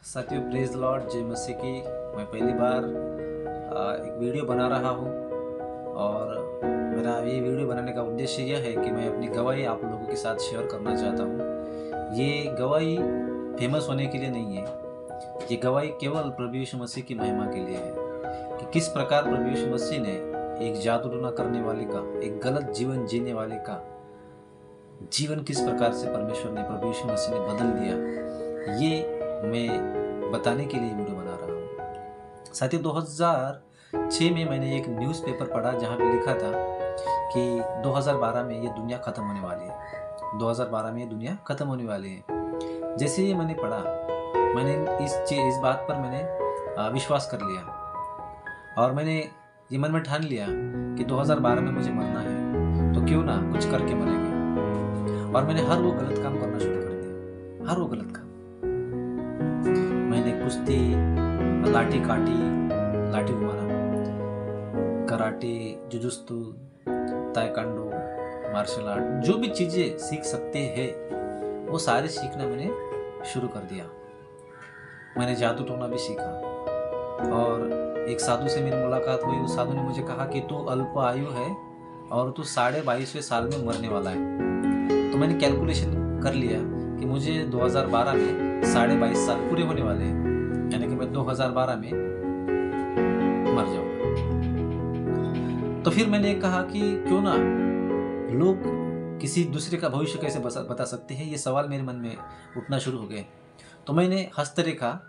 साथियों, praise Lord, जय मसीह की। मैं पहली बार एक वीडियो बना रहा हूँ और मेरा ये वीडियो बनाने का उद्देश्य यह है कि मैं अपनी गवाही आप लोगों के साथ शेयर करना चाहता हूँ। ये गवाही फेमस होने के लिए नहीं है, ये गवाही केवल प्रभु यीशु मसीह की महिमा के लिए है कि किस प्रकार प्रभु यीशु मसीह ने एक जादू टोना करने वाले का, एक गलत जीवन जीने वाले का जीवन किस प्रकार से परमेश्वर ने, प्रभु यीशु मसीह ने बदल दिया, ये मैं बताने के लिए वीडियो बना रहा हूँ। साथियों, 2006 में मैंने एक न्यूज़पेपर पढ़ा जहाँ पे लिखा था कि 2012 में ये दुनिया ख़त्म होने वाली है। 2012 में ये दुनिया ख़त्म होने वाली है। जैसे ही मैंने पढ़ा, मैंने इस बात पर मैंने विश्वास कर लिया और मैंने ये मन में ठान लिया कि 2012 में मुझे मरना है तो क्यों ना कुछ करके मरेंगे। और मैंने हर वो गलत काम करना शुरू कर दिया, हर वो गलत काम। मैंने कुश्ती, लाठी काटी, लाठी मारा, karate, jujutsu, taekwondo, martial art, जो भी चीज़ें सीख सकते हैं वो सारे सीखना मैंने शुरू कर दिया। मैंने जादू टोना भी सीखा और एक साधु से मेरी मुलाकात हुई। उस साधु ने मुझे कहा कि तू अल्प आयु है और तू 22.5वें साल में मरने वाला है। तो मैंने कैलकुलेशन कर लिया कि मुझे 2012 में 22.5 साल पूरे होने वाले हैं, यानी कि मैं 2012 में मर जाऊंगा। तो फिर मैंने कहा कि क्यों ना लोग किसी दूसरे का भविष्य कैसे बता सकते हैं, ये सवाल मेरे मन में उठना शुरू हो गए। तो मैंने हस्तरेखा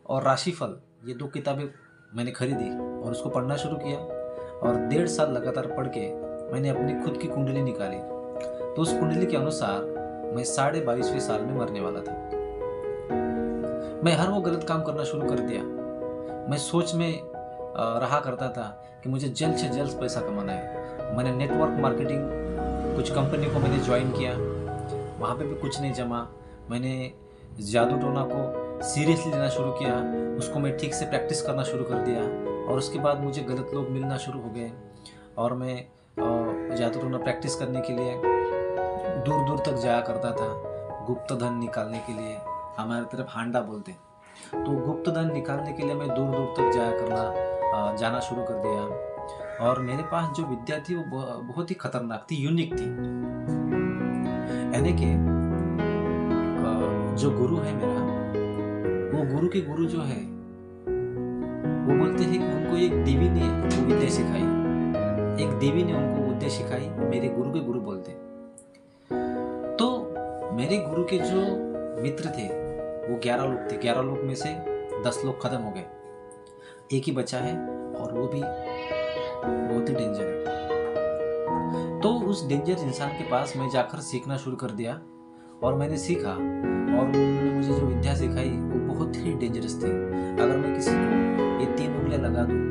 और राशिफल, ये 2 किताबें मैंने खरीदी और उसको पढ़ना शुरू किया और 1.5 साल लगातार पढ़ के मैंने अपनी खुद की कुंडली निकाली। तो उस कुंडली के अनुसार मैं 22.5वें साल में मरने वाला था। मैं हर वो गलत काम करना शुरू कर दिया। मैं सोच में रहा करता था कि मुझे जल्द से जल्द पैसा कमाना है। मैंने नेटवर्क मार्केटिंग कुछ कंपनी को मैंने ज्वाइन किया, वहाँ पे भी कुछ नहीं जमा। मैंने जादू टोना को सीरियसली लेना शुरू किया, उसको मैं ठीक से प्रैक्टिस करना शुरू कर दिया और उसके बाद मुझे गलत लोग मिलना शुरू हो गए और मैं जादू टोना प्रैक्टिस करने के लिए दूर दूर तक जाया करता था, गुप्त धन निकालने के लिए। हमारी तरफ हांडा बोलते हैं। तो गुप्त धन निकालने के लिए मैं दूर दूर तक जाना शुरू कर दिया और मेरे पास जो विद्या थी वो बहुत ही खतरनाक थी, यूनिक थी। यानी कि जो गुरु है मेरा, वो गुरु के गुरु जो है वो बोलते हैं कि उनको एक देवी ने वो विद्या सिखाई, एक देवी ने उनको विद्या सिखाई, मेरे गुरु के गुरु बोलते हैं। तो मेरे गुरु के जो मित्र थे वो 11 लोग थे। 11 लोग में से 10 लोग खत्म हो गए, एक ही बचा है और वो भी बहुत ही डेंजर है। तो उस डेंजर इंसान के पास मैं जाकर सीखना शुरू कर दिया और मैंने सीखा और उन्होंने मुझे जो विद्या सिखाई वो बहुत ही डेंजरस थी। अगर मैं किसी को ये 3 उंगलियां लगा दूं,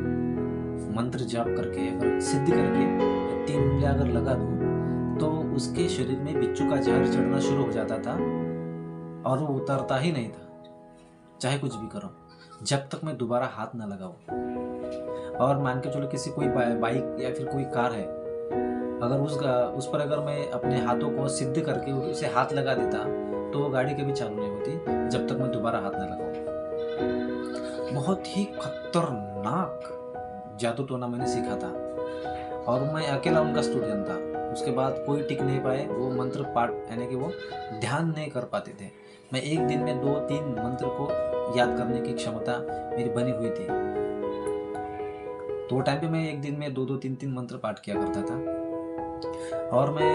मंत्र जाप करके, अगर सिद्ध करके 3 उंगलियां अगर लगा दूं तो उसके शरीर में बिच्छू का जहर चढ़ना शुरू हो जाता था और वो उतरता ही नहीं था, चाहे कुछ भी करो, जब तक मैं दोबारा हाथ ना लगाऊं। और मान के चलो किसी कोई बाइक या फिर कोई कार है, अगर उस पर अगर मैं अपने हाथों को सिद्ध करके उसे हाथ लगा देता तो वो गाड़ी कभी चालू नहीं होती जब तक मैं दोबारा हाथ ना लगाऊं। बहुत ही खतरनाक जादू टोना मैंने सीखा था और मैं अकेला उनका स्टूडेंट था। उसके बाद कोई टिक नहीं पाए, वो मंत्र पाठ यानी कि वो ध्यान नहीं कर पाते थे। मैं एक दिन में 2-3 मंत्र को याद करने की क्षमता मेरी बनी हुई थी। तो वो टाइम पे मैं एक दिन में 2-2, 3-3 मंत्र पाठ किया करता था और मैं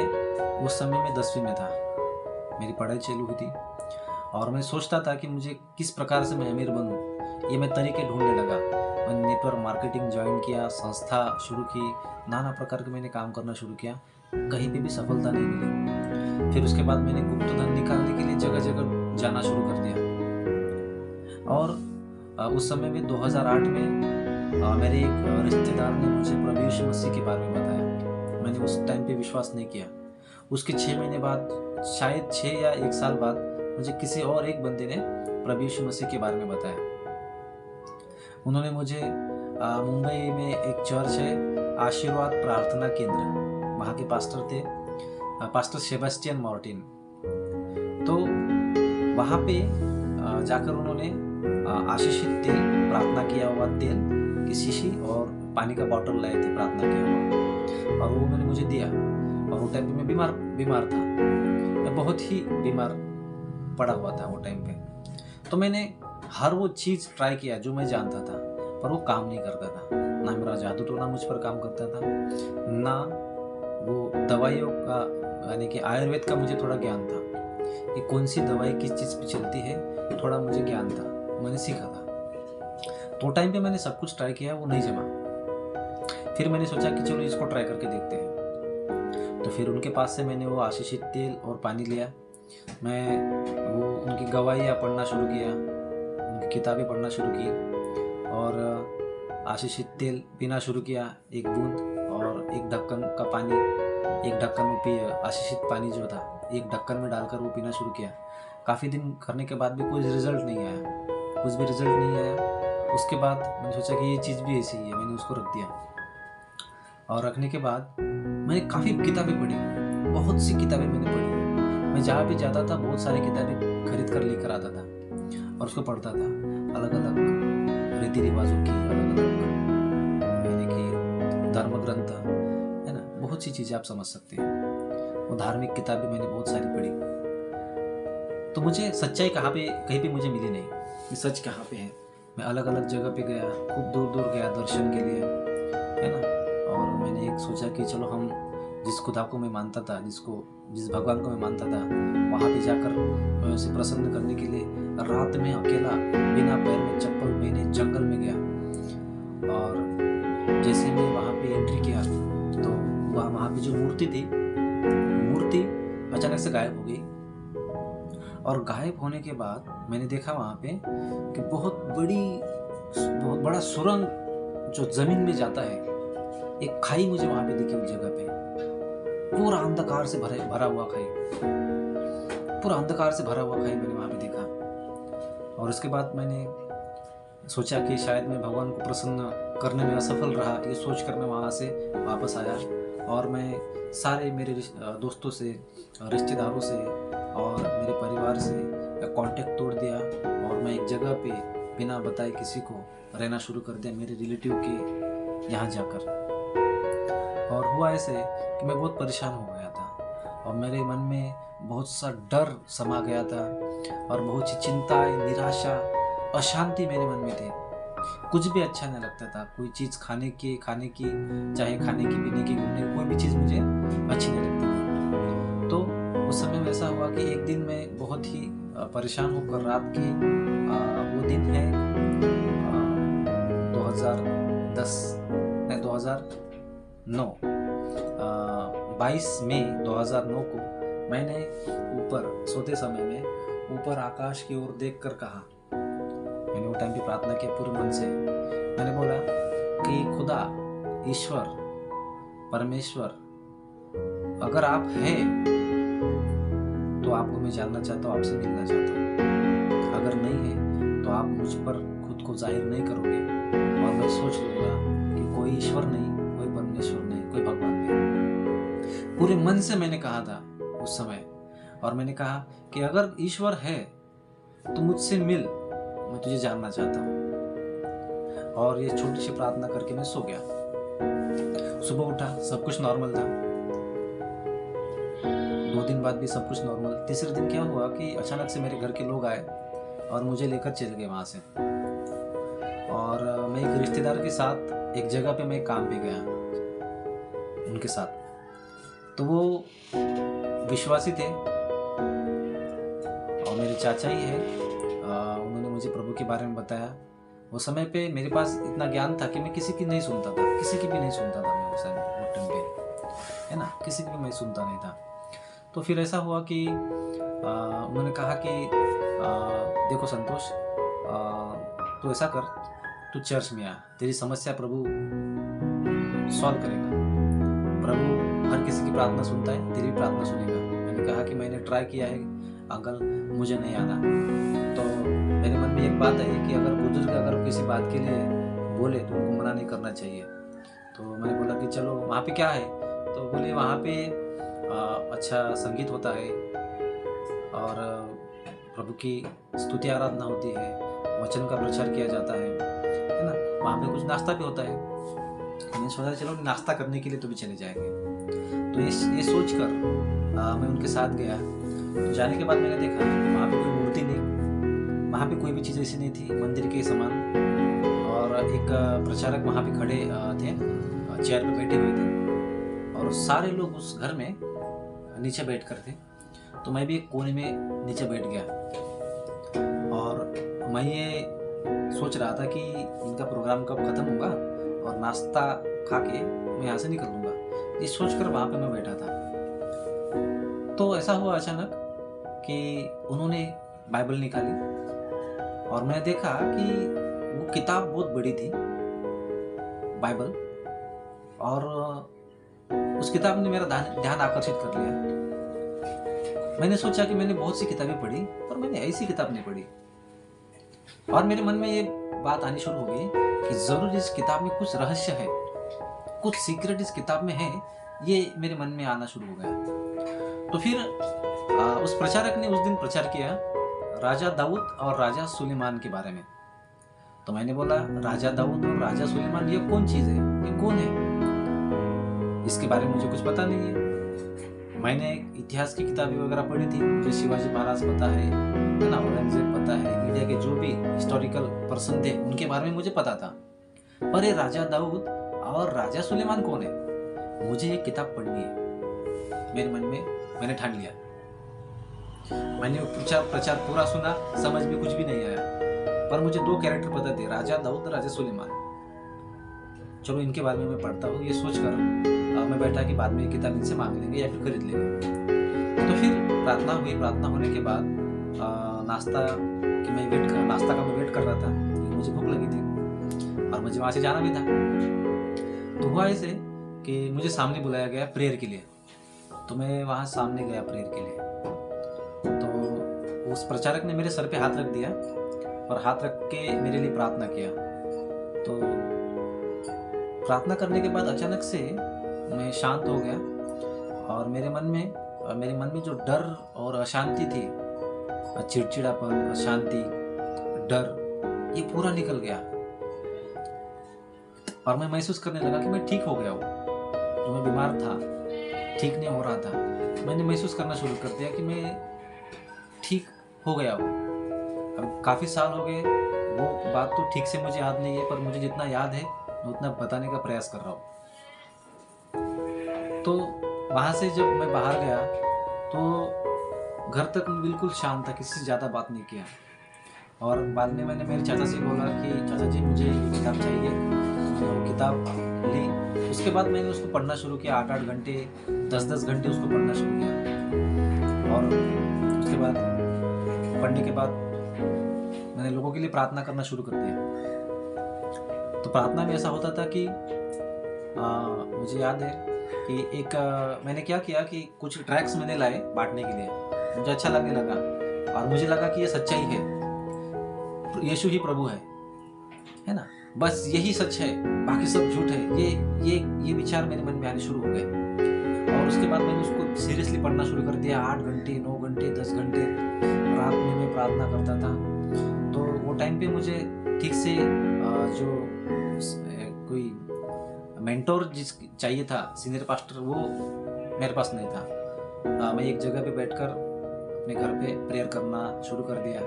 उस समय में 10वीं में था, मेरी पढ़ाई चालू हुई थी और मैं सोचता था कि मुझे किस प्रकार से मैं अमीर बनूं। ये मैं तरीके ढूंढने लगा। मैंने नेटवर्क मार्केटिंग ज्वाइन किया, संस्था शुरू की, नाना प्रकार के मैंने काम करना शुरू किया, कहीं पे भी सफलता नहीं मिली। फिर उसके बाद मैंने गुप्त धन निकालने के लिए जगह जगह जाना शुरू कर दिया और उस समय में 2008 में मेरे एक रिश्तेदार ने मुझे प्रभु यीशु मसीह के बारे में बताया। मैंने उस टाइम पे विश्वास नहीं किया। उसके 6 महीने बाद, शायद 6 या 1 साल बाद, मुझे किसी और एक बंदे ने प्रभु यीशु मसीह के बारे में बताया। उन्होंने मुझे मुंबई में एक चर्च है, आशीर्वाद प्रार्थना केंद्र, वहाँ के पास्टर थे, पास्टर सेबेस्टियन मार्टिन। तो वहाँ पे जाकर उन्होंने आशीषित तेल, प्रार्थना किया हुआ तेल की शीशी और पानी का बॉटल लाए थे प्रार्थना किया हुआ, और वो मैंने मुझे दिया। और वो टाइम पे मैं बीमार था, मैं बहुत ही बीमार पड़ा हुआ था वो टाइम पे। तो मैंने हर वो चीज़ ट्राई किया जो मैं जानता था, पर वो काम नहीं करता था। ना मेरा जादू टोना मुझ पर काम करता था, ना वो दवाइयों का यानी कि आयुर्वेद का मुझे थोड़ा ज्ञान था कि कौन सी दवाई किस चीज़ पे चलती है, थोड़ा मुझे ज्ञान था, मैंने सीखा था। तो टाइम पे मैंने सब कुछ ट्राई किया, वो नहीं जमा। फिर मैंने सोचा कि चलो इसको ट्राई करके देखते हैं। तो फिर उनके पास से मैंने वो आशीषित तेल और पानी लिया। मैं वो उनकी गवाहियाँ पढ़ना शुरू किया, उनकी किताबें पढ़ना शुरू की, और आशीषित तेल पीना शुरू किया, एक बूंद और एक ढक्कन का पानी, एक ढक्कन में आशीषित पानी जो था एक ढक्कन में डालकर वो पीना शुरू किया। काफ़ी दिन करने के बाद भी कोई रिजल्ट नहीं आया, कुछ भी रिजल्ट नहीं आया। उसके बाद मैंने सोचा कि ये चीज़ भी ऐसी ही है, मैंने उसको रख दिया। और रखने के बाद मैंने काफ़ी किताबें पढ़ी, बहुत सी किताबें मैंने पढ़ी। मैं जहाँ भी जाता था बहुत सारी किताबें खरीद कर लेकर आता था और उसको पढ़ता था, अलग अलग रीति रिवाजों की, अलग अलग यानी कि धर्म ग्रंथ है ना, बहुत सी चीज़ें आप समझ सकते हैं। वो धार्मिक किताबें मैंने बहुत सारी पढ़ी। तो मुझे सच्चाई कहीं पे मुझे मिली नहीं कि सच कहाँ पे है। मैं अलग अलग जगह पे गया, खूब दूर दूर गया दर्शन के लिए, है ना। और मैंने एक सोचा कि चलो हम जिस खुदा को मैं मानता था, जिस भगवान को मैं मानता था, वहाँ पे जाकर मैं उसे प्रसन्न करने के लिए रात में अकेला बिना पैर में चप्पल पहने जंगल में गया। और जैसे मैं वहाँ पे एंट्री किया तो वहाँ पे जो मूर्ति थी, मूर्ति अचानक से गायब हो गई। और गायब होने के बाद मैंने देखा वहाँ पे कि बहुत बड़ा सुरंग जो जमीन में जाता है, एक खाई मुझे वहाँ पे दिखी उस जगह पे, पूरा अंधकार से भरा हुआ खाई, पूरा अंधकार से भरा हुआ खाई मैंने वहाँ पे देखा। और उसके बाद मैंने सोचा कि शायद मैं भगवान को प्रसन्न करने में असफल रहा, ये सोच कर मैं वहाँ से वापस आया। और मैं सारे मेरे दोस्तों से, रिश्तेदारों से और मेरे परिवार से कांटेक्ट तोड़ दिया, और मैं एक जगह पे बिना बताए किसी को रहना शुरू कर दिया, मेरे रिलेटिव के यहाँ जाकर। और हुआ ऐसे कि मैं बहुत परेशान हो गया था और मेरे मन में बहुत सा डर समा गया था और बहुत सी चिंताएं, निराशा, अशांति मेरे मन में थी। कुछ भी अच्छा नहीं लगता था, कोई चीज़ खाने की चाहे खाने की, पीने की, घूमने की, कोई भी चीज़ मुझे अच्छी नहीं लगती थी। तो उस समय वैसा हुआ कि एक दिन मैं बहुत ही परेशान होकर रात की वो दिन है 2009 22 मई 2009 को मैंने ऊपर सोते समय में ऊपर आकाश की ओर देखकर कहा, मैंने वो टाइम पे प्रार्थना किया पूरे मन से। मैंने बोला कि खुदा, ईश्वर, परमेश्वर, अगर आप हैं तो आपको मैं जानना चाहता हूँ, आपसे मिलना चाहता हूँ। अगर नहीं है तो आप मुझ पर खुद को जाहिर नहीं करोगे और मैं सोच लूँगा कि कोई ईश्वर नहीं, कोई परमेश्वर नहीं, कोई भगवान नहीं। पूरे मन से मैंने कहा था उस समय। और मैंने कहा कि अगर ईश्वर है तो मुझसे मिल, मैं तुझे जानना चाहता हूँ। और ये छोटी सी प्रार्थना करके मैं सो गया। सुबह उठा, सब कुछ नॉर्मल था। 2 दिन बाद भी सब कुछ नॉर्मल। तीसरे दिन क्या हुआ कि अचानक से मेरे घर के लोग आए और मुझे लेकर चले गए वहाँ से। और मैं एक रिश्तेदार के साथ एक जगह पे मैं काम पे गया उनके साथ। तो वो विश्वासी थे और मेरे चाचा ही है। उन्होंने मुझे प्रभु के बारे में बताया। वो समय पे मेरे पास इतना ज्ञान था कि मैं किसी की नहीं सुनता था, किसी की भी नहीं सुनता था मैं उस टाइम पे, है ना, किसी की भी मैं सुनता नहीं था। तो फिर ऐसा हुआ कि उन्होंने कहा कि देखो संतोष, तू ऐसा कर, तू चर्च में आ, तेरी समस्या प्रभु सॉल्व करेगा। प्रभु हर किसी की प्रार्थना सुनता है, तेरी प्रार्थना सुनेगा। मैंने कहा कि मैंने ट्राई किया है अंकल, मुझे नहीं आता। तो मेरे मन में एक बात आई कि अगर बुजुर्ग अगर किसी बात के लिए बोले तो उनको मना नहीं करना चाहिए। तो मैंने बोला कि चलो वहाँ पे क्या है। तो बोले वहाँ पे अच्छा संगीत होता है और प्रभु की स्तुति आराधना होती है वचन का प्रचार किया जाता है ना। वहाँ पे कुछ नाश्ता भी होता है। मैंने सोचा चलो नाश्ता करने के लिए तो भी चले जाएंगे। तो ये सोच कर मैं उनके साथ गया। तो जाने के बाद मैंने देखा वहाँ पे कोई मूर्ति नहीं, वहाँ पे कोई भी चीज़ ऐसी नहीं थी मंदिर के समान। और एक प्रचारक वहाँ पे खड़े थे, चेयर पे बैठे हुए थे, और सारे लोग उस घर में नीचे बैठ कर थे। तो मैं भी एक कोने में नीचे बैठ गया, और मैं ये सोच रहा था कि इनका प्रोग्राम कब ख़त्म होगा और नाश्ता खा के मैं यहाँ से निकल लूँगा। ये सोचकर वहाँ पे मैं बैठा था। तो ऐसा हुआ अचानक कि उन्होंने बाइबल निकाली, और मैंने देखा कि वो किताब बहुत बड़ी थी, बाइबल, और उस किताब ने मेरा ध्यान आकर्षित कर लिया। मैंने सोचा कि मैंने बहुत सी किताबें पढ़ी, पर मैंने ऐसी किताब नहीं पढ़ी। और मेरे मन में ये बात आनी शुरू हो गई कि जरूर इस किताब में कुछ रहस्य है, कुछ सीक्रेट इस किताब में है। ये मेरे मन में आना शुरू हो गया। तो फिर उस प्रचारक ने उस दिन प्रचार किया राजा दाऊद और राजा सुलेमान के बारे में। तो मैंने बोला, राजा दाऊद और राजा सुलेमान ये कौन चीज है, ये कौन है? इसके बारे में मुझे कुछ पता नहीं है। मैंने इतिहास की किताबें वगैरह पढ़ी थी, मुझे शिवाजी महाराज पता है ना, औरंगजेब पता है, इंडिया के जो भी हिस्टोरिकल पर्सन थे उनके बारे में मुझे पता था। पर ये राजा दाऊद और राजा सुलेमान कौन है? मुझे ये किताब पढ़नी है। मेरे मन में मैंने ठान लिया। मैंने प्रचार पूरा सुना, समझ में कुछ भी नहीं आया, पर मुझे 2 कैरेक्टर पता थे, राजा दाऊद और राजा सुलेमान। चलो इनके बारे में मैं पढ़ता हूँ, ये सोचकर मैं बैठा कि बाद में ये किताब इनसे मांग लेंगे या फिर खरीद लेंगे। तो फिर प्रार्थना हुई। प्रार्थना होने के बाद नाश्ता का मैं वेट कर रहा था, मुझे भूख लगी थी और मुझे वहाँ से जाना भी था। तो हुआ ऐसे कि मुझे सामने बुलाया गया प्रेयर के लिए। तो मैं वहाँ सामने गया प्रेयर के लिए। तो उस प्रचारक ने मेरे सर पे हाथ रख दिया और हाथ रख के मेरे लिए प्रार्थना किया। तो प्रार्थना करने के बाद अचानक से मैं शांत हो गया, और मेरे मन में जो डर और अशांति थी, चिड़चिड़ापन, अशांति, डर, ये पूरा निकल गया। और मैं महसूस करने लगा कि मैं ठीक हो गया हूँ। जो मैं बीमार था, ठीक नहीं हो रहा था, मैंने महसूस करना शुरू कर दिया कि मैं ठीक हो गया हूँ। अब काफ़ी साल हो गए, वो बात तो ठीक से मुझे याद नहीं है, पर मुझे जितना याद है मैं उतना बताने का प्रयास कर रहा हूँ। तो वहाँ से जब मैं बाहर गया तो घर तक मैं बिल्कुल शांत था, किसी से ज़्यादा बात नहीं किया। और बाद में मैंने मेरे चाचा से बोला कि चाचा जी मुझे ये किताब चाहिए। तो वो किताब ली। उसके बाद मैंने उसको पढ़ना शुरू किया, 8-8 घंटे, 10-10 घंटे उसको पढ़ना शुरू किया। और उसके बाद पढ़ने के बाद मैंने लोगों के लिए प्रार्थना करना शुरू कर दिया। तो प्रार्थना में ऐसा होता था कि मुझे याद है कि मैंने क्या किया कि कुछ ट्रैक्स मैंने लाए बांटने के लिए। मुझे अच्छा लगने लगा और मुझे लगा कि ये सच्चाई है, यीशु ही प्रभु है ना, बस यही सच है, बाकी सब झूठ है। ये विचार मेरे मन में आने शुरू हो गए। और उसके बाद मैंने उसको सीरियसली पढ़ना शुरू कर दिया। 8 घंटे, 9 घंटे, 10 घंटे रात में मैं प्रार्थना करता था। तो वो टाइम पे मुझे ठीक से जो कोई मेंटोर चाहिए था, सीनियर पास्टर, वो मेरे पास नहीं था। मैं एक जगह पे बैठकर अपने घर पे प्रेयर करना शुरू कर दिया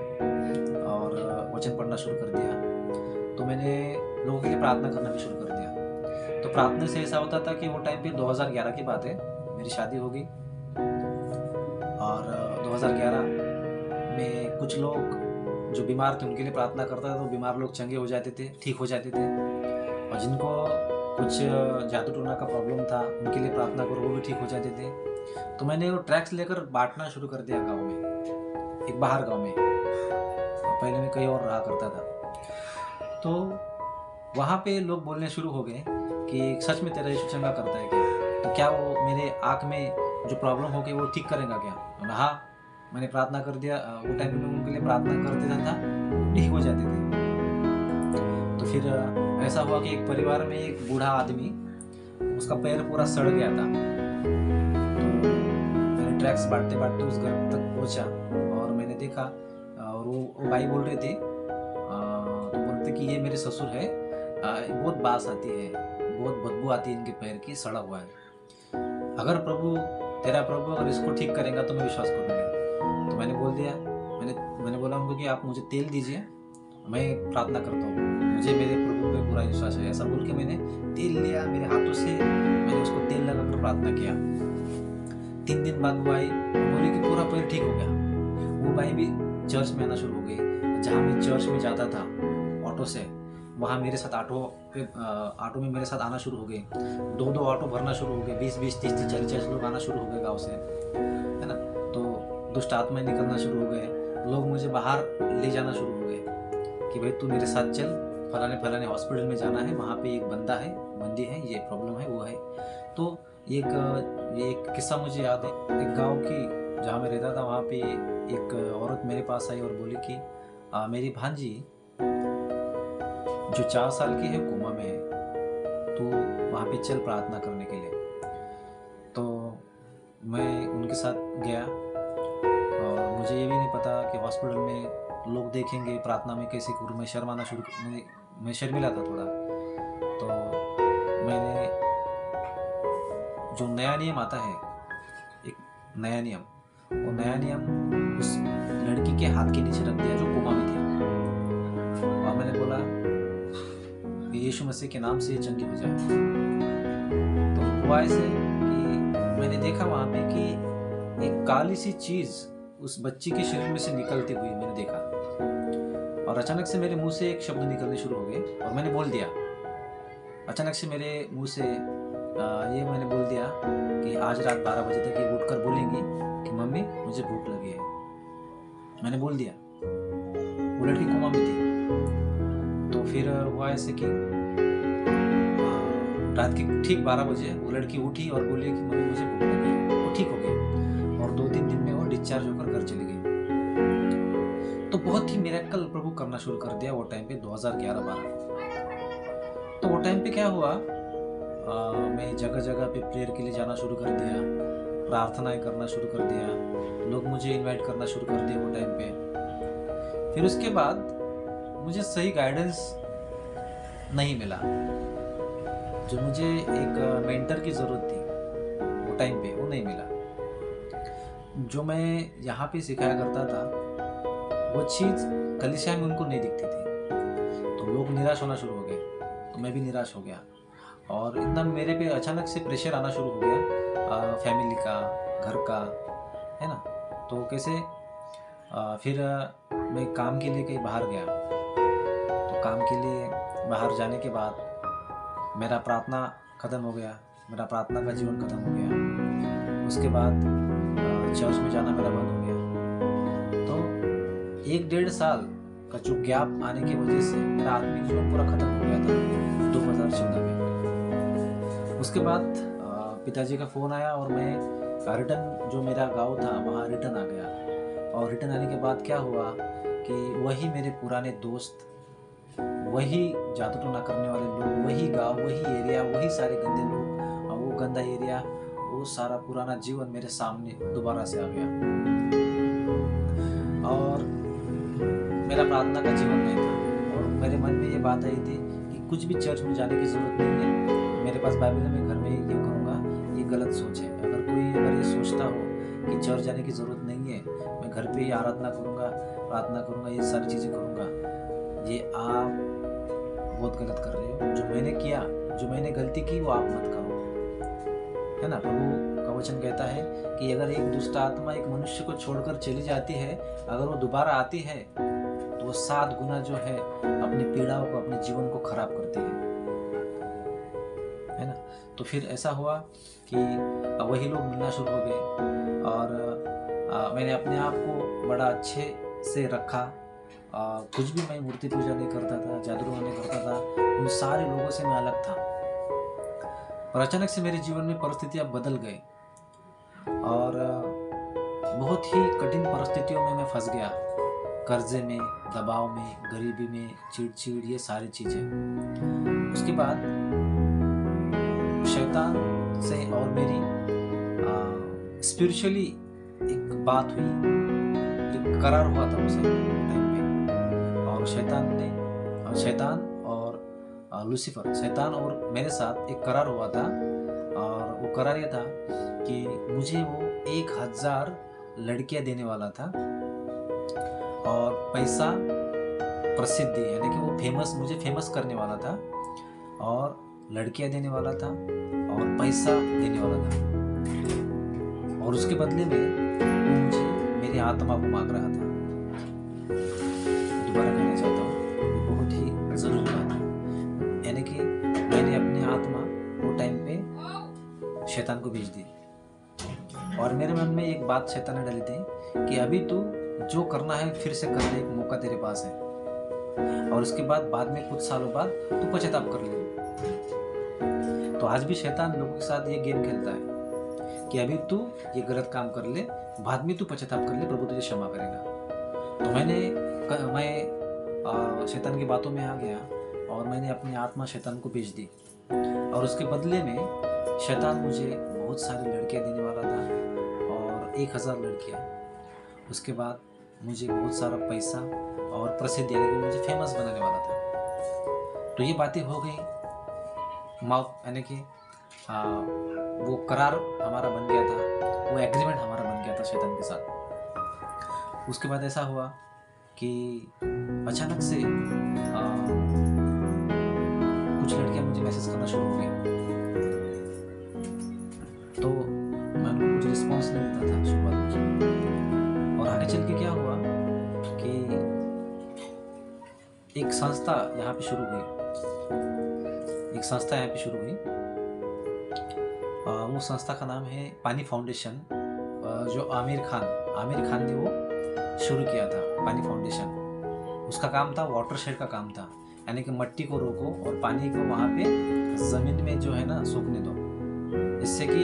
और वचन पढ़ना शुरू कर दिया। तो मैंने लोगों के लिए प्रार्थना करना भी शुरू कर दिया। तो प्रार्थना से ऐसा होता था कि वो टाइम पे 2011 की बात है, मेरी शादी हो गई। और 2011 में कुछ लोग जो बीमार थे उनके लिए प्रार्थना करता था, तो बीमार लोग चंगे हो जाते थे, ठीक हो जाते थे। और जिनको कुछ जादू टोना का प्रॉब्लम था उनके लिए प्रार्थना करो, वो भी ठीक हो जाते थे। तो मैंने वो ट्रैक्स लेकर बांटना शुरू कर दिया गांव में, एक बाहर गांव में। पहले मैं कहीं और रहा करता था। तो वहाँ पे लोग बोलने शुरू हो गए कि सच में तेरा यीशु चंगा करता है क्या? तो क्या वो मेरे आँख में जो प्रॉब्लम हो गई वो ठीक करेगा क्या? तो हाँ, मैंने प्रार्थना कर दिया। वो टाइम में उनके लिए प्रार्थना कर देता था, ठीक हो जाते थे। तो फिर ऐसा हुआ कि एक परिवार में एक बूढ़ा आदमी, उसका पैर पूरा सड़ गया था। तो मैंने ट्रैक्स बांटते बांटते उस घर तक पहुंचा और मैंने देखा, और वो भाई बोल रहे थे थे कि ये मेरे ससुर है, बहुत बास आती है, बहुत बदबू आती है इनके पैर की, सड़ा हुआ है, अगर तेरा प्रभु अगर इसको ठीक करेगा तो मैं विश्वास करूँगा। तो मैंने बोल दिया, मैंने बोला उनको कि आप मुझे तेल दीजिए, मैं प्रार्थना करता हूँ, मुझे मेरे प्रभु पे पूरा विश्वास है। ऐसा बोल के मैंने तेल लिया, मेरे हाथों से मैंने उसको तेल लगाकर प्रार्थना किया। 3 दिन बाद वो आई, बोली कि पूरा पैर ठीक हो गया। वो भाई भी चर्च में आना शुरू हो गई। जहाँ मैं चर्च में जाता था ऑटो से, वहाँ मेरे साथ ऑटो में मेरे साथ आना शुरू हो गए। 2-2 ऑटो भरना शुरू हो गए, 20-20, 30-30, 40-40 लोग आना शुरू हो गए गाँव से, है ना। तो दुष्ट आत्माएं निकलना शुरू हो गए, लोग मुझे बाहर ले जाना शुरू हो गए कि भाई तू मेरे साथ चल, फलाने हॉस्पिटल में जाना है, वहाँ पे एक बंदी है, ये प्रॉब्लम है, वो है। तो ये एक किस्सा मुझे याद है। एक गांव की जहाँ मैं रहता था, वहाँ पे एक औरत मेरे पास आई और बोली कि मेरी भांजी जो 4 साल की है कोमा में है, तो वहाँ पे चल प्रार्थना करने के लिए। तो मैं उनके साथ गया और मुझे ये भी नहीं पता कि हॉस्पिटल में लोग देखेंगे प्रार्थना में कैसे करूँ। मैं शर्मिला था थोड़ा। तो मैंने जो नया नियम आता है, एक नया नियम, वो नया नियम उस लड़की के हाथ के नीचे रख दिया जो कोमा में थी, और मैंने बोला कि यीशु मसीह के नाम से ये चंगी हो जाए। तो हुआ ऐसे कि मैंने देखा वहाँ पे कि एक काली सी चीज उस बच्ची के शरीर में से निकलती हुई मैंने देखा, और अचानक से मेरे मुंह से एक शब्द निकलने शुरू हो गए और मैंने बोल दिया। अचानक से मेरे मुंह से ये मैंने बोल दिया कि आज रात 12 बजे तक ये उठकर बोलेंगी कि मम्मी मुझे भूख लगी है। मैंने बोल दिया। वो लड़की कोमा में थी। तो फिर हुआ ऐसे कि रात के ठीक 12 बजे वो लड़की उठी और बोली कि मम्मी मुझे भूख लगी है। वो ठीक हो गई और 2-3 दिन में वो डिस्चार्ज होकर घर चली गई। तो बहुत ही मिरेकल प्रभु करना शुरू कर दिया वो टाइम पे 2011-12। तो वो टाइम पे क्या हुआ, मैं जगह जगह पे प्रेयर के लिए जाना शुरू कर दिया, प्रार्थनाएं करना शुरू कर दिया, लोग मुझे इनवाइट करना शुरू कर दिया वो टाइम पे। फिर उसके बाद मुझे सही गाइडेंस नहीं मिला। जो मुझे एक मेंटर की ज़रूरत थी वो टाइम पे, वो नहीं मिला। जो मैं यहाँ पे सिखाया करता था वो चीज़ कलीसिया में उनको नहीं दिखती थी। तो लोग निराश होना शुरू हो गए, तो मैं भी निराश हो गया और एकदम मेरे पे अचानक से प्रेशर आना शुरू हो गया, फैमिली का, घर का, है ना। तो कैसे फिर मैं काम के लिए कहीं बाहर गया। तो काम के लिए बाहर जाने के बाद मेरा प्रार्थना ख़त्म हो गया, मेरा प्रार्थना का जीवन ख़त्म हो गया। उसके बाद चर्च में जाना मेरा बंद हो गया। तो 1-1.5 साल का जो गैप आने की वजह से मेरा आत्मिक जीवन पूरा ख़त्म हो गया था 2014 में। उसके बाद पिताजी का फ़ोन आया और मैं रिटर्न, जो मेरा गांव था वहाँ रिटर्न आ गया। और रिटर्न आने के बाद क्या हुआ कि वही मेरे पुराने दोस्त, वही जादू टोना करने वाले लोग, वही गांव, वही एरिया, वही सारे गंदे लोग, और वो गंदा एरिया, वो सारा पुराना जीवन मेरे सामने दोबारा से आ गया। और मेरा प्रार्थना का जीवन नहीं था और मेरे मन में ये बात आई थी कि कुछ भी चर्च में जाने की ज़रूरत नहीं है, मेरे पास बाइबल है, मैं घर में ये करूँगा, ये गलत सोच है। अगर ये सोचता हो कि चर्च जाने की ज़रूरत नहीं है, मैं घर पे ही आराधना करूँगा, प्रार्थना करूँगा, ये सारी चीज़ें करूँगा, ये आप बहुत गलत कर रहे हो। जो मैंने किया, जो मैंने गलती की, वो आप मत करो, है ना। प्रभु का वचन कहता है कि अगर एक दुष्ट आत्मा एक मनुष्य को छोड़कर चली जाती है, अगर वो दोबारा आती है तो वो 7 गुना जो है अपनी पीड़ाओं को, अपने जीवन को खराब करती है ना। तो फिर ऐसा हुआ कि वही लोग मिलना शुरू हो गए और मैंने अपने आप को बड़ा अच्छे से रखा। कुछ भी मैं मूर्ति पूजा नहीं करता था, जादू टोना नहीं करता था, उन सारे लोगों से मैं अलग था। और अचानक से मेरे जीवन में परिस्थितियाँ बदल गए और बहुत ही कठिन परिस्थितियों में मैं फंस गया, कर्जे में, दबाव में, गरीबी में, चिड़चिड़, ये सारी चीज़ें। उसके बाद शैतान से और मेरी स्पिरिचुअली एक बात हुई, एक करार हुआ था उस टाइम पे, और शैतान ने शैतान और लूसीफर, शैतान और मेरे साथ एक करार हुआ था, और वो करार ये था कि मुझे वो 1000 लड़कियां देने वाला था, और पैसा, प्रसिद्धि, यानी कि वो फेमस, मुझे फेमस करने वाला था, और लड़कियां देने वाला था, और पैसा देने वाला था, और उसके बदले में वो मुझे मेरी आत्मा को मांग रहा था। दोबारा कहना चाहता हूँ, ये बहुत ही जरूरी बात है, यानी कि मैंने अपनी आत्मा वो टाइम पे शैतान को भेज दी, और मेरे मन में एक बात शैतान ने डाली थी कि अभी तू जो करना है फिर से करने एक मौका तेरे पास है, और उसके बाद में कुछ सालों बाद तू पश्चाताप कर ले। तो आज भी शैतान लोगों के साथ ये गेम खेलता है कि अभी तू ये गलत काम कर ले, बाद में तू पश्चाताप कर ले, प्रभु तुझे क्षमा करेगा। तो मैं शैतान की बातों में आ गया, और मैंने अपनी आत्मा शैतान को बेच दी, और उसके बदले में शैतान मुझे बहुत सारी लड़कियां देने वाला था, और 1000 लड़कियां। उसके बाद मुझे बहुत सारा पैसा और प्रसिद्धि, यानी कि मुझे फेमस बनाने वाला था। तो ये बातें हो गई, यानी कि वो करार हमारा बन गया था, वो एग्रीमेंट हमारा बन गया था शैतान के साथ। उसके बाद ऐसा हुआ कि अचानक से कुछ लड़कियां मुझे मैसेज करना शुरू हो गई, तो मैं उनको कुछ रिस्पॉन्स नहीं देता था शुरुआत में। और आगे चल के क्या हुआ कि एक संस्था यहाँ पे शुरू हुई, वो संस्था का नाम है पानी फाउंडेशन, जो आमिर खान ने वो शुरू किया था, पानी फाउंडेशन। उसका काम था, वाटर शेड का काम था, यानी कि मिट्टी को रोको और पानी को वहाँ पे ज़मीन में जो है ना सूखने दो, इससे कि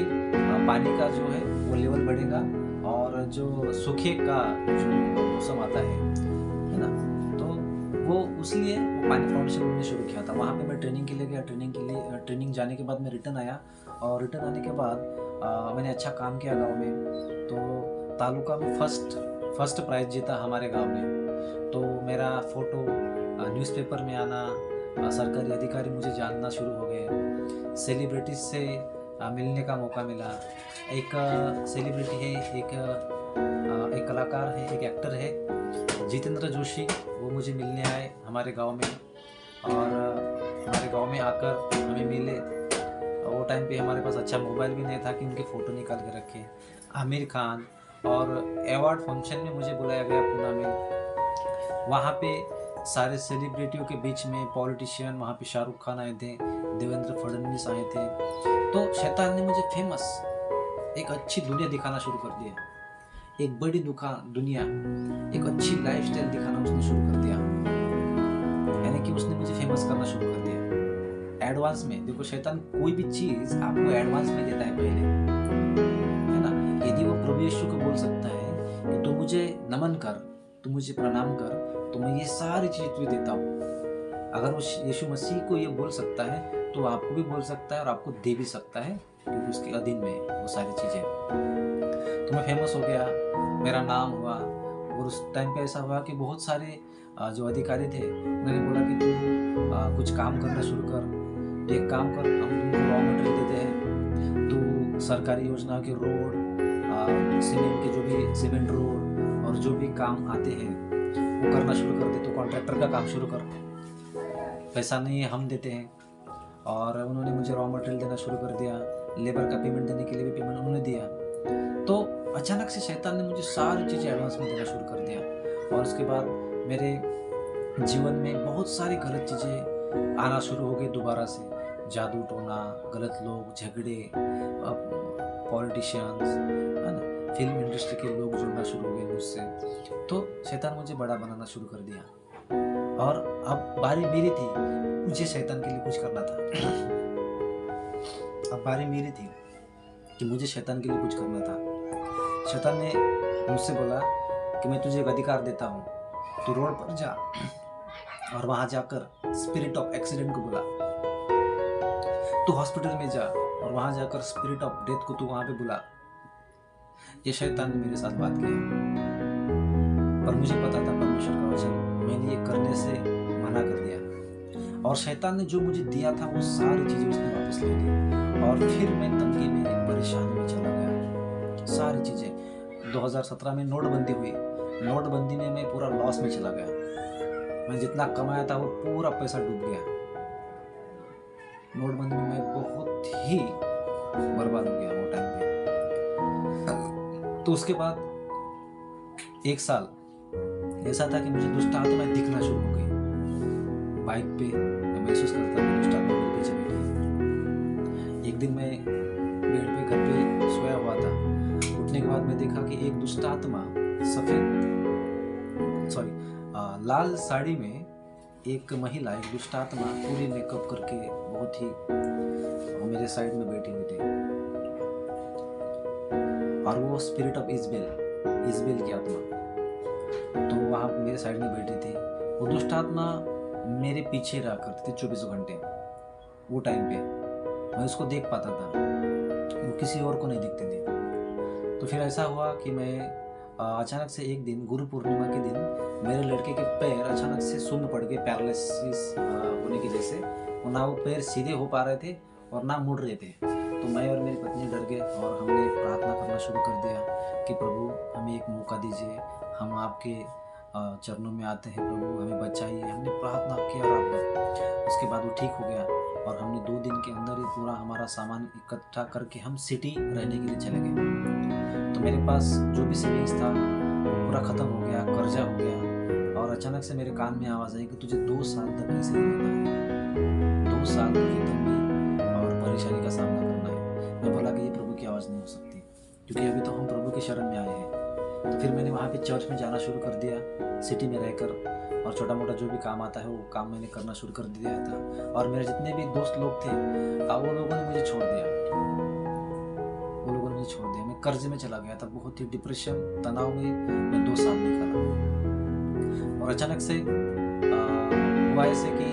पानी का जो है वो लेवल बढ़ेगा, और जो सूखे का जो मौसम आता है ना, तो वो उसलिए वो पानी फाउंडेशन उन्होंने शुरू किया था। वहाँ पे मैं ट्रेनिंग के लिए गया, ट्रेनिंग जाने के बाद मैं रिटर्न आया, और रिटर्न आने के बाद मैंने अच्छा काम किया गांव में, तो तालुका में फर्स्ट प्राइज जीता हमारे गांव में। तो मेरा फोटो न्यूज़पेपर में आना, सरकारी अधिकारी मुझे जानना शुरू हो गए, सेलिब्रिटीज से मिलने का मौका मिला। एक सेलिब्रिटी है, एक कलाकार है, एक एक्टर है, जितेंद्र जोशी, वो मुझे मिलने आए हमारे गांव में, और हमारे गांव में आकर हमें मिले। वो टाइम पे हमारे पास अच्छा मोबाइल भी नहीं था कि उनके फ़ोटो निकाल के रखे। आमिर खान, और अवार्ड फंक्शन में मुझे बुलाया गया पूना में, वहाँ पे सारे सेलिब्रिटियों के बीच में पॉलिटिशियन, वहाँ पे शाहरुख खान आए थे, देवेंद्र फडणवीस आए थे। तो शैतान ने मुझे फेमस, एक अच्छी दुनिया दिखाना शुरू कर दिया, एक बड़ी दुनिया, एक अच्छी लाइफस्टाइल दिखाना उसने शुरू कर दिया, यानी कि उसने मुझे फेमस करना शुरू कर दिया एडवांस में। देखो, शैतान कोई भी चीज आपको एडवांस में देता है पहले, है ना। यदि वो प्रभु यीशु को बोल सकता है कि तू मुझे नमन कर, तू मुझे प्रणाम कर, तो मैं ये सारी चीज तुझे देता हूँ। अगर वो यीशु मसीह को ये बोल सकता है तो आपको भी बोल सकता है, और आपको दे भी सकता है, क्योंकि उसके अधीन में है वो सारी चीजें। तो मैं फेमस हो गया, मेरा नाम हुआ, और उस टाइम पे ऐसा हुआ कि बहुत सारे जो अधिकारी थे उन्होंने बोला कि तू कुछ काम करना शुरू कर, तो एक काम कर, हम तुमको रॉ मटेरियल देते हैं, तो सरकारी योजना के रोड, सीमेंट के जो भी सीमेंट रोड और जो भी काम आते हैं वो करना शुरू कर दे, तो कॉन्ट्रैक्टर का काम शुरू कर, पैसा नहीं है हम देते हैं। और उन्होंने मुझे रॉ मटेरियल देना शुरू कर दिया, लेबर का पेमेंट देने के लिए भी पेमेंट उन्होंने दिया। तो अचानक से शैतान ने मुझे सारी चीज़ें एडवांस में देना शुरू कर दिया, और उसके बाद मेरे जीवन में बहुत सारी गलत चीज़ें आना शुरू हो गई दोबारा से, जादू टोना, गलत लोग, झगड़े, पॉलिटिशियंस, है ना, फिल्म इंडस्ट्री के लोग जुड़ना शुरू हो गए मुझसे। तो शैतान मुझे बड़ा बनाना शुरू कर दिया, और अब बारी मेरी थी, मुझे शैतान के लिए कुछ करना था। अब बारी मेरी थी कि मुझे शैतान के लिए कुछ करना था। शैतान ने मुझसे बोला कि मैं तुझे एक अधिकार देता हूँ, तू रोड पर जा और वहां जाकर स्पिरिट ऑफ एक्सीडेंट को बुला, तू हॉस्पिटल में जा और वहां जाकर स्पिरिट ऑफ डेथ को तू वहां पे बुला। ये शैतान ने मेरे साथ बात की, पर मुझे पता था परमेश्वर का वचन, मैंने ये करने से मना कर दिया। और शैतान ने जो मुझे दिया था वो सारी चीज़ें उसने वापस ले ली, और फिर मैं तंगी में, परेशानी में चला गया। सारी चीज़ें 2017 में नोटबंदी हुई। नोटबंदी में मैं पूरा लॉस में चला गया। मैं जितना कमाया था वो पूरा पैसा डूब गया। नोटबंदी में मैं बहुत ही बर्बाद हो गया वो टाइम पे। तो उसके बाद 1 साल ऐसा था कि मुझे दुष्ट आत्माएं दिखना शुरू हो गई। बाइक पे मैं महसूस करता था दुष्ट आत्मा मेरे पीछे बैठी है। एक दिन मैं बेड पे घर पे सोया हुआ था। उठने के बाद मैं देखा कि एक दुष्ट आत्मा लाल साड़ी में एक महिला, एक दुष्ट आत्मा पूरी मेकअप करके बहुत ही मेरे साइड में बैठी हुई थी, और वो स्पिरिट ऑफ इजबेल की आत्मा तो वहाँ मेरे साइड में बैठी थी। वो दुष्ट आत्मा मेरे पीछे रहा करती थी 24 घंटे। वो टाइम पे मैं उसको देख पाता था, वो किसी और को नहीं दिखती थी। तो फिर ऐसा हुआ कि मैं अचानक से एक दिन गुरु पूर्णिमा के दिन मेरे लड़के के पैर अचानक से सुन्न पड़ गए, पैरालिसिस होने की जैसे। और ना वो पैर सीधे हो पा रहे थे और ना मुड़ रहे थे। तो मैं और मेरी पत्नी डर गए और हमने प्रार्थना करना शुरू कर दिया कि प्रभु हमें एक मौका दीजिए, हम आपके चरणों में आते हैं, प्रभु हमें बचाइए। हमने प्रार्थना किया रात भर। उसके बाद वो ठीक हो गया और हमने 2 दिन के अंदर ही पूरा हमारा सामान इकट्ठा करके हम सिटी रहने के लिए चले गए। तो मेरे पास जो भी सेविंग्स था पूरा ख़त्म हो गया, कर्जा हो गया। और अचानक से मेरे कान में आवाज़ आई कि तुझे 2 साल तक ऐसे ही रहना है, 2 साल तक ही तंगी और परेशानी का सामना करना है। मैं बोला कि ये प्रभु की आवाज़ नहीं हो सकती, क्योंकि अभी तो हम प्रभु की शरण में आए हैं। तो फिर मैंने वहाँ पे चर्च में जाना शुरू कर दिया, सिटी में रहकर, और छोटा मोटा जो भी काम आता है वो काम मैंने करना शुरू कर दिया था। और मेरे जितने भी दोस्त लोग थे वो लोगों ने मुझे छोड़ दिया, मैं कर्जे में चला गया था। बहुत ही डिप्रेशन, तनाव में मैं 2 साल निकाला। और अचानक से हुआ ऐसे कि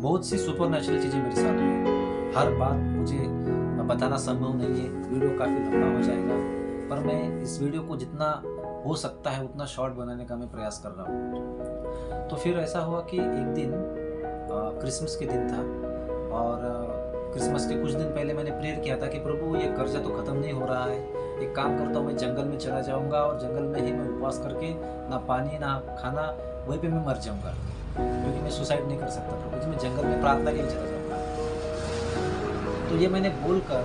बहुत सी सुपरनैचुरल चीज़ें मेरे साथ हुई। हर बात मुझे बताना संभव नहीं है, वीडियो काफ़ी लंबा हो जाएगा, पर मैं इस वीडियो को जितना हो सकता है उतना शॉर्ट बनाने का मैं प्रयास कर रहा हूँ। तो फिर ऐसा हुआ कि एक दिन क्रिसमस के दिन था, और क्रिसमस के कुछ दिन पहले मैंने प्रेयर किया था कि प्रभु ये कर्जा तो ख़त्म नहीं हो रहा है, एक काम करता हूँ मैं जंगल में चला जाऊँगा और जंगल में ही मैं उपवास करके ना पानी ना खाना, वहीं पे मैं मर जाऊँगा, क्योंकि मैं सुसाइड नहीं कर सकता प्रभु जी, मैं जंगल में प्रार्थना के लिए चला जाऊँगा। तो ये मैंने बोलकर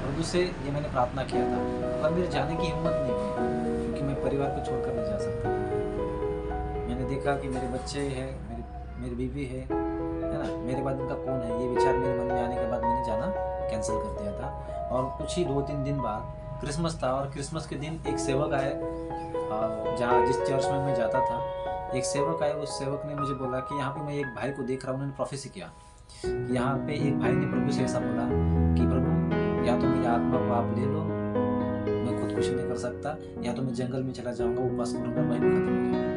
प्रभु से ये मैंने प्रार्थना किया था, पर मेरे जाने की हिम्मत नहीं हुई, क्योंकि मैं परिवार को छोड़कर नहीं जा सकता। मैंने देखा कि मेरे बच्चे हैं, मेरी बीवी है ना, मेरे बाद इनका कौन है, ये विचार मेरे मन में आने के बाद मैंने जाना कैंसिल कर दिया था। और कुछ ही 2-3 दिन बाद क्रिसमस था, और क्रिसमस के दिन एक सेवक आए, जिस चर्च में मैं जाता था, एक सेवक आए। उस सेवक ने मुझे बोला कि यहाँ पे मैं एक भाई को देख रहा हूँ, उन्होंने प्रोफेसी किया कि यहाँ पे एक भाई ने प्रभु से ऐसा बोला कि प्रभु या तो मेरी आत्मा को आप ले लो, मैं खुद कुछ नहीं कर सकता, या तो मैं जंगल में चला जाऊँगा, उपवास करूँगा, मैं भी खत्म हो जाऊँगा।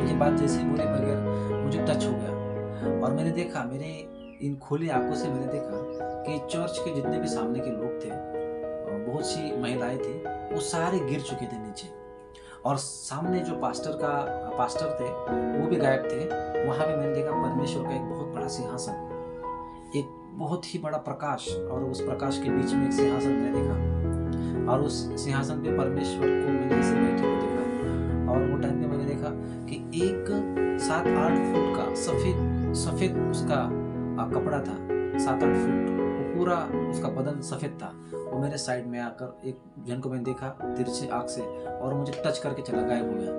ये बात जैसे बोले बगैर मुझे टच हो गया, और मैंने देखा, मेरे इन खुली आंखों से मैंने देखा कि चर्च के जितने भी सामने के लोग थे, बहुत सी महिलाएं थी, वो सारे गिर चुके थे नीचे, और सामने जो पास्टर थे वो भी गायब थे। वहाँ पे मैंने देखा परमेश्वर का एक बहुत बड़ा सिंहासन, एक बहुत ही बड़ा प्रकाश, और उस प्रकाश के बीच में एक सिंहासन मैंने देखा, और उस सिंहासन पे परमेश्वर को मैंने ऐसे बैठे हुए देखा। और वो टाइम पे मैंने देखा कि एक 7-8 फुट का सफेद उसका कपड़ा था, 7-8 फुट, वो पूरा उसका बदन सफेद था। वो मेरे साइड में आकर एक जन को मैंने देखा तिरछी आँख से, और मुझे टच करके चला, गायब हो गया।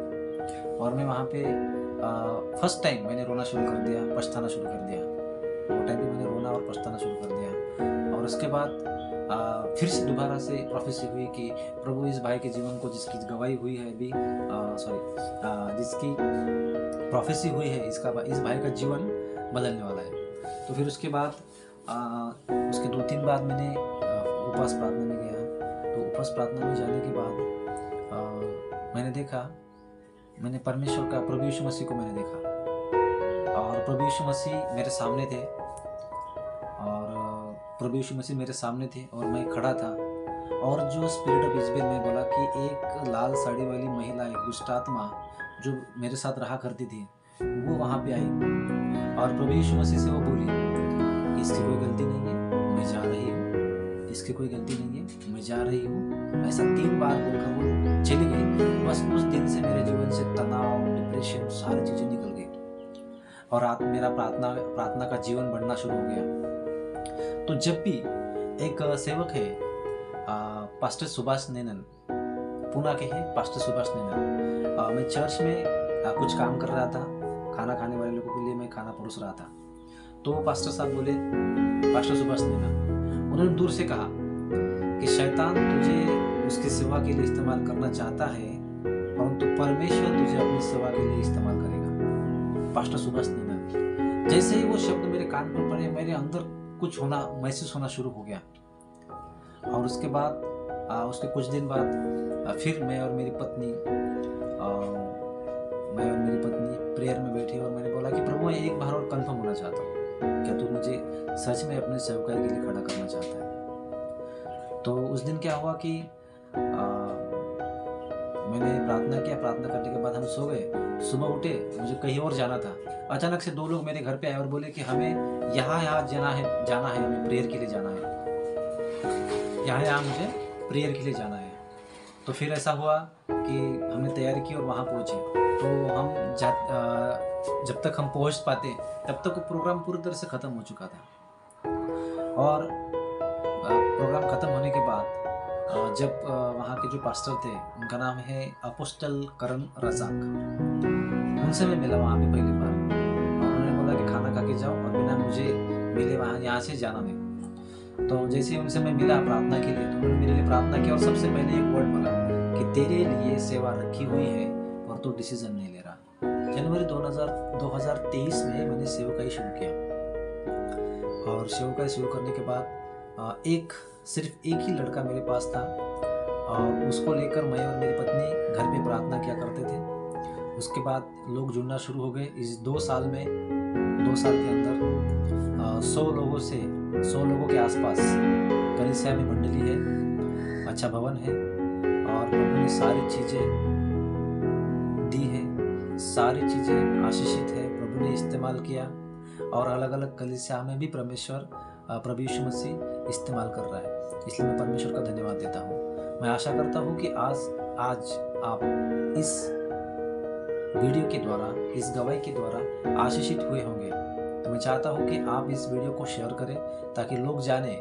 और मैं वहाँ पे फर्स्ट टाइम मैंने रोना शुरू कर दिया, पछताना शुरू कर दिया। वो टाइम पे मैंने रोना और पछताना शुरू कर दिया। और उसके बाद फिर से दोबारा से प्रोफेसी हुई कि प्रभु इस भाई के जीवन को, जिसकी गवाही हुई है अभी, जिसकी प्रोफेसी हुई है, इस भाई का जीवन बदलने वाला है। तो फिर उसके बाद उसके 2-3 बाद मैंने उपवास प्रार्थना में गया। तो उपवास प्रार्थना में जाने के बाद मैंने देखा, मैंने परमेश्वर का, प्रभु यीशु मसीह को मैंने देखा, और प्रभु यीशु मसीह मेरे सामने थे, और मैं खड़ा था। और जो स्पिरिट ऑफ इजबेल में बोला कि एक लाल साड़ी वाली महिला, एक दुष्ट आत्मा जो मेरे साथ रहा करती थी, वो वहाँ पे आई और प्रभु यीशु मसीह से वो बोली कि इसकी कोई गलती नहीं है, मैं जा रही हूँ, इसकी कोई गलती नहीं है, मैं जा रही हूँ। ऐसा 3 बार बोलकर वो चली गई। बस उस दिन से मेरे जीवन से तनाव, डिप्रेशन, सारी चीज़ें निकल गई और मेरा प्रार्थना का जीवन बढ़ना शुरू हो गया। तो जब भी एक सेवक है पास्टर सुभाष नैनन, पुणे के हैं पास्टर सुभाष नैनन, मैं चर्च में कुछ काम कर रहा था, खाना खाने वाले लोगों के लिए मैं खाना परोस रहा था। तो पास्टर साहब बोले, पास्टर सुभाष नैनन, उन्होंने दूर से कहा कि शैतान तुझे उसकी सेवा के लिए इस्तेमाल करना चाहता है, परंतु परमेश्वर तुझे अपनी सेवा के लिए इस्तेमाल करेगा। पास्टर सुभाष नैनन, जैसे ही वो शब्द मेरे कान पर पड़े, मेरे अंदर कुछ होना महसूस होना शुरू हो गया। और उसके बाद उसके कुछ दिन बाद फिर मैं और मेरी पत्नी प्रेयर में बैठे और मैंने बोला कि प्रभु मैं एक बार और कंफर्म होना चाहता हूँ, क्या तू मुझे सच में अपने सेवकाई के लिए खड़ा करना चाहता है? तो उस दिन क्या हुआ कि मैंने प्रार्थना किया, प्रार्थना करने के बाद हम सो गए। सुबह उठे, मुझे कहीं और जाना था। अचानक से 2 लोग मेरे घर पे आए और बोले कि हमें यहाँ जाना है, हमें प्रेयर के लिए जाना है, यहाँ मुझे प्रेयर के लिए जाना है। तो फिर ऐसा हुआ कि हमने तैयारी की और वहाँ पहुँचे। तो हम जब तक हम पहुँच पाते तब तक वो प्रोग्राम पूरी तरह से ख़त्म हो चुका था। और प्रोग्राम ख़त्म होने के बाद जब वहाँ के जो पास्टर थे, उनका नाम है अपोस्टल करण रजाक, उनसे मैं मिला वहाँ पे पहली बार। और उन्होंने बोला कि खाना खा के जाओ और बिना मुझे मिले यहाँ से जाना नहीं। तो जैसे ही उनसे मैं मिला प्रार्थना के लिए, तो उन्होंने मेरे लिए प्रार्थना की और सबसे पहले एक वर्ड बोला कि तेरे लिए सेवा रखी हुई है और तू डिसीजन नहीं ले रहा। जनवरी 2023 में मैंने सेवकाई शुरू किया और सेवकाई शुरू करने के बाद सिर्फ एक ही लड़का मेरे पास था और उसको लेकर मैं और मेरी पत्नी घर पे प्रार्थना किया करते थे। उसके बाद लोग जुड़ना शुरू हो गए। इस 2 साल के अंदर 100 लोगों के आसपास कलीसिया में मंडली है, अच्छा भवन है और प्रभु ने सारी चीज़ें दी है, सारी चीज़ें आशीषित है, प्रभु ने इस्तेमाल किया और अलग अलग कलीसिया में भी परमेश्वर प्रभु यीशु मसीह इस्तेमाल कर रहा है। इसलिए मैं परमेश्वर का धन्यवाद देता हूँ। मैं आशा करता हूँ कि आज आप इस वीडियो के द्वारा, इस गवाही के द्वारा आशीषित हुए होंगे। तो मैं चाहता हूँ कि आप इस वीडियो को शेयर करें ताकि लोग जाने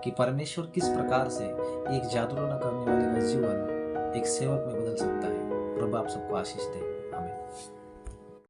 कि परमेश्वर किस प्रकार से एक जादू टोना करने वाले का जीवन एक सेवक में बदल सकता है। प्रभु आप सबको आशीष दे। आमीन।